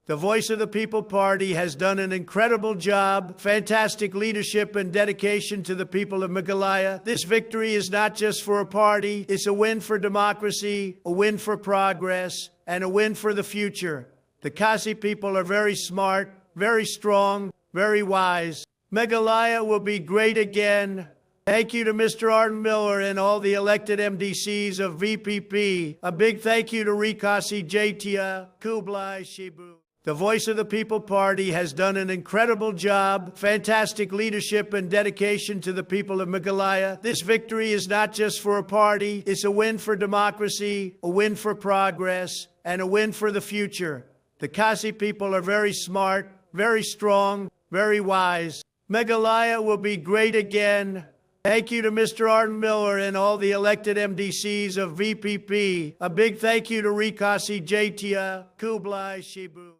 The Voice of the People Party has done an incredible job, fantastic leadership and dedication to the people of Meghalaya. This victory is not just for a party, it's a win for democracy, a win for progress, and a win for the future. The Khasi people are very smart, very strong, very wise. Meghalaya will be great again. Thank you to Mr. Arden Miller and all the elected MDCs of VPP. A big thank you to Khasi Jaitia, Kublai Shibu. The Voice of the People Party has done an incredible job, fantastic leadership and dedication to the people of Meghalaya. This victory is not just for a party, it's a win for democracy, a win for progress, and a win for the future. The Khasi people are very smart, very strong, very wise. Meghalaya will be great again. Thank you to Mr. Arden Miller and all the elected MDCs of VPP. A big thank you to Khasi Jaitia, Kublai Shibu.